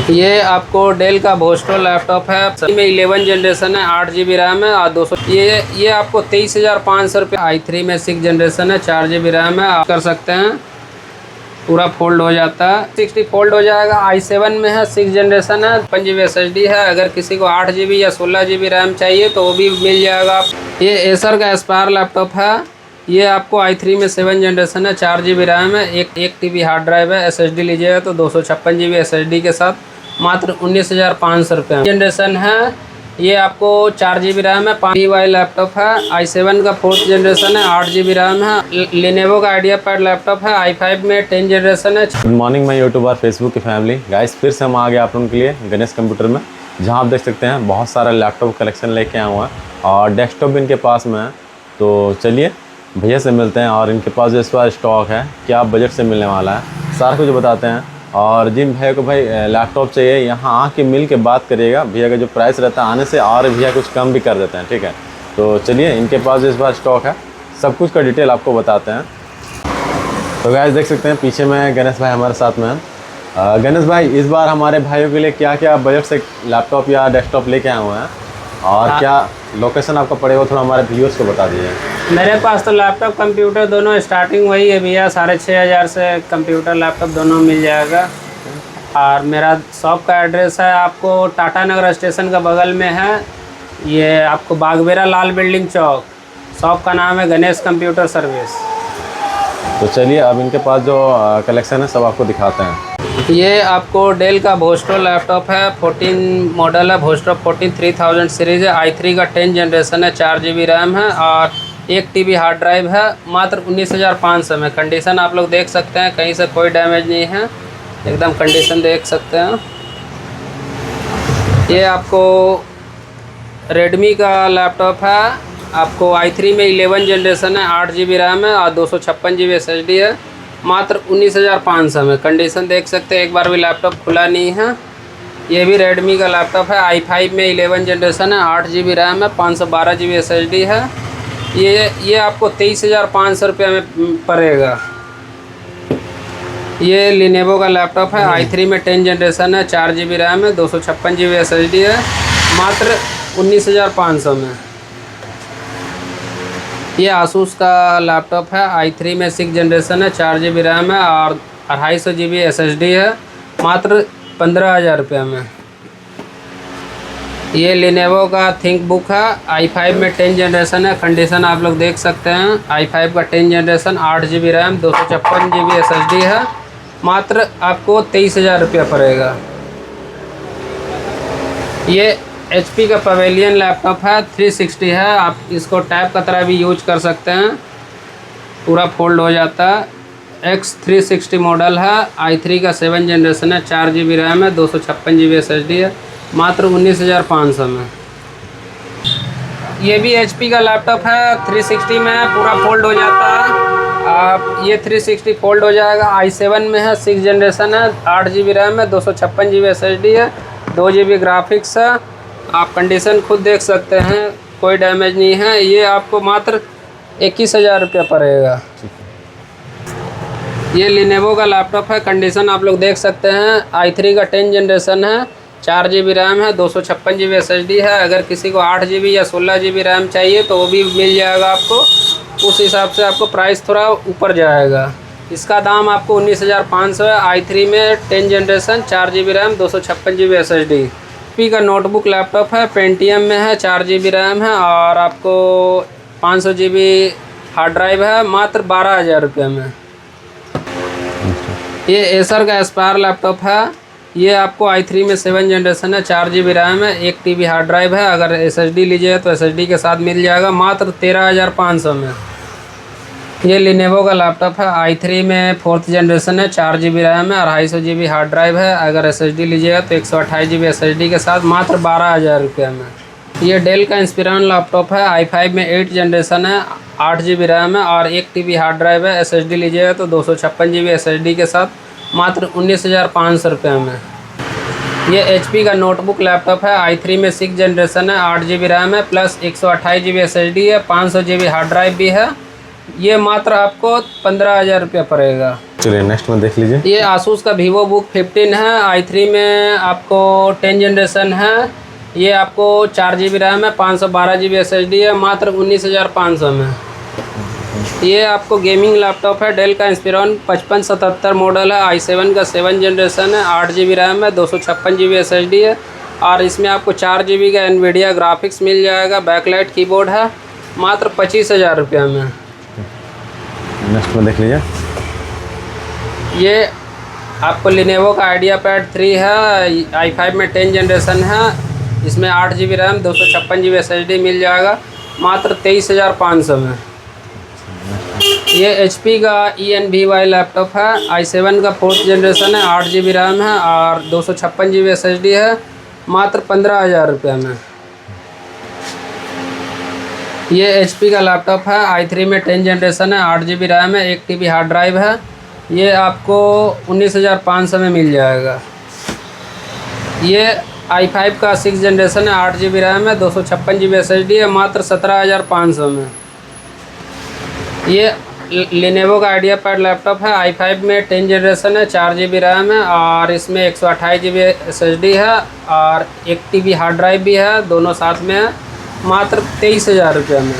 ये आपको डेल का बोस्टो लैपटॉप है। इसमें 11 जनरेशन है, 8 GB रैम है और 200। ये आपको 23,500 रुपये। i3 में 6 जनरेशन है, 4 GB रैम है। आप कर सकते हैं, पूरा फोल्ड हो जाता है, 60 फोल्ड हो जाएगा। i7 में है, 6 जनरेशन है, 5 GB SSD है। अगर किसी को 8 GB या 16 GB रैम चाहिए तो वो भी मिल जाएगा। ये एसर का एस्पायर लैपटॉप है। ये आपको i3 में 7 जनरेशन है, 4 GB रैम है, 1 TB हार्ड ड्राइव है। SSD लीजिएगा तो 256 GB SSD के साथ मात्र 19,500 रुपये जनरेशन है। ये आपको 4 GB रैम है, 5 TB लैपटॉप है। i7 का 4th जनरेशन है, 8 GB रैम है। लिनोवो का आइडिया पैड लैपटॉप है, i5 में 10 जनरेशन है। गुड मॉर्निंग माय यूट्यूब और फेसबुक की फैमिली गाइस, फिर से हम आ गए आप लोगों के लिए गणेश कंप्यूटर में, जहां आप देख सकते हैं बहुत सारा लैपटॉप कलेक्शन लेके आया हुआ है और डेस्कटॉप भी इनके पास में है। तो चलिए भैया से मिलते हैं और इनके पास जो इस बार स्टॉक है, क्या बजट से मिलने वाला है, सारा कुछ बताते हैं। और जिन भैया को भाई लैपटॉप चाहिए, यहाँ आके मिल के बात करिएगा। भैया का जो प्राइस रहता है आने से और भैया कुछ कम भी कर देते हैं, ठीक है। तो चलिए इनके पास जो इस बार स्टॉक है सब कुछ का डिटेल आपको बताते हैं। तो गाइस देख सकते हैं पीछे में गणेश भाई हमारे साथ में हैं। गणेश भाई, इस बार हमारे भाइयों के लिए क्या क्या बजट से लैपटॉप या डेस्कटॉप लेके आए हुए हैं और क्या लोकेशन आपका पड़ेगा, थोड़ा हमारे व्यूअर्स को बता दीजिए। मेरे पास तो लैपटॉप कंप्यूटर दोनों स्टार्टिंग वही है भैया, 6,500 से कंप्यूटर लैपटॉप दोनों मिल जाएगा। और मेरा शॉप का एड्रेस है आपको टाटा नगर स्टेशन का बगल में है। ये आपको बागबेरा लाल बिल्डिंग चौक। शॉप का नाम है गणेश कंप्यूटर सर्विस। तो चलिए अब इनके पास जो कलेक्शन है सब आपको दिखाते हैं। ये आपको डेल का बोस्टो लैपटॉप है, 14 मॉडल है, बोस्टो 14 3000 सीरीज़ है। i3 का 10 जनरेशन है, 4 GB रैम है और 1 TB हार्ड ड्राइव है। मात्र 19,500 में। कंडीशन आप लोग देख सकते हैं, कहीं से कोई डैमेज नहीं है, एकदम कंडीशन देख सकते हैं। ये आपको रेडमी का लैपटॉप है। आपको i3 में 11 जनरेशन है, 8 GB रैम है और 256 GB SSD है। मात्र 19,500 में। कंडीशन देख सकते हैं, एक बार भी लैपटॉप खुला नहीं है। ये भी रेडमी का लैपटॉप है, i5 में 11 जनरेशन है, 8 GB रैम है, 512 GB SSD है। ये आपको 23,500 रुपये में पड़ेगा। ये लिनोवो का लैपटॉप है, i3 में 10 जनरेशन है, 4 GB रैम है, 256 GB SSD है। मात्र 19,500 में। ये आसूस का लैपटॉप है, i3 में 6 जनरेशन है, 4 GB रैम है और 250 GB SSD है। मात्र 15,000 रुपये में। ये लिनोवो का थिंकबुक है, i5 में 10 जनरेशन है। कंडीशन आप लोग देख सकते हैं, i5 का 10 generation, 8 GB RAM, 256 GB SSD है। मात्र आपको 23,000 रुपया पड़ेगा। ये HP का पवेलियन लैपटॉप है, 360 है। आप इसको टैब का तरह भी यूज कर सकते हैं, पूरा फोल्ड हो जाता है। X360 मॉडल है, i3 का 7 जनरेशन है, 4 GB रैम है, 256 GB SSD है। मात्र 19,500 में। ये भी HP का लैपटॉप है, 360 में पूरा फोल्ड हो जाता है। आप ये 360 फोल्ड हो जाएगा। i7 में है, 6 जनरेशन है, 8 GB रैम है, 256 GB SSD है, 2 GB ग्राफिक्स है। आप कंडीशन खुद देख सकते हैं, कोई डैमेज नहीं है। ये आपको मात्र 21,000 रुपया पड़ेगा। ये लिनोवो का लैपटॉप है, कंडीशन आप लोग देख सकते हैं। i3 का 10 जनरेशन है, 4 GB रैम है, 256 GB SSD है। अगर किसी को 8 GB या 16 GB रैम चाहिए तो वो भी मिल जाएगा आपको। उस हिसाब से आपको प्राइस थोड़ा ऊपर जाएगा। इसका दाम आपको 19,500 है। i3 में 10 generation, 4 GB RAM, 256 GB SSD। HP का नोटबुक लैपटॉप है, पेंटियम में है, 4 GB रैम है और आपको 500 GB हार्ड ड्राइव है। मात्र 12,000 रुपये में। ये एसर का एस्पायर लैपटॉप है। ये आपको i3 में 7 जनरेशन है, 4 GB रैम है, 1 TB हार्ड ड्राइव है। अगर SSD लीजिए तो SSD के साथ मिल जाएगा। मात्र 13,500 में। ये लिनोवो का लैपटॉप है, i3 में 4th जनरेशन है, 4 GB रैम है और 250 GB हार्ड ड्राइव है। अगर SSD लीजिएगा तो 128 GB SSD के साथ मात्र 12,000 रुपये में। ये डेल का इंस्पिरॉन लैपटॉप है, i5 में 8 जनरेशन है, 8 GB रैम है और 1 TB हार्ड ड्राइव है। SSD लीजिएगा तो 256 GB SSD के साथ मात्र 19,500 रुपये में। ये HP का नोटबुक लैपटॉप है, i3 में 6 जनरेशन है, 8 GB रैम है प्लस 128 GB SSD है, 500 GB हार्ड ड्राइव भी है। ये मात्र आपको 15,000 रुपया पड़ेगा। चलिए नेक्स्ट में देख लीजिए। ये आसूस का वीवो बुक 15 है, i3 में आपको 10 जनरेशन है। ये आपको 4 GB रैम है, 512 GB SSD है, मात्र 19,500 में। ये आपको गेमिंग लैपटॉप है, डेल का इंस्पिरॉन 5577 मॉडल है, i7 का 7 जनरेशन है, 8 GB रैम है, 256 GB SSD है और इसमें आपको 4 GB का एनवीडिया ग्राफिक्स मिल जाएगा। बैकलाइट कीबोर्ड है, मात्र 25,000 रुपये में। नेक्स्ट में देख लीजिए। ये आपको लिनेवो का आइडियापैड 3 है, i5 में 10 जनरेशन है, इसमें 8 GB रैम, 256 GB SSD मिल जाएगा, मात्र 23,500 में। ये HP का ENVY लैपटॉप है, i7 का 4th जनरेशन है, 8 GB रैम है और 256 GB SSD है, मात्र 15,000 रुपये में। ये HP का लैपटॉप है, i3 में 10 जनरेशन है, 8 GB रैम है, 1 TB हार्ड ड्राइव है। ये आपको 19,500 में मिल जाएगा। ये i5 का 6 जनरेशन है, 8 GB रैम है, 256 GB SSD है, मात्र 17,500 में। ये लिनेवो का आइडियापैड लैपटॉप है, i5 में 10 जनरेशन है, 4 GB रैम है और इसमें 128 GB SSD है और 1 TB हार्ड ड्राइव भी है, दोनों साथ में है, मात्र 23,000 रुपये में।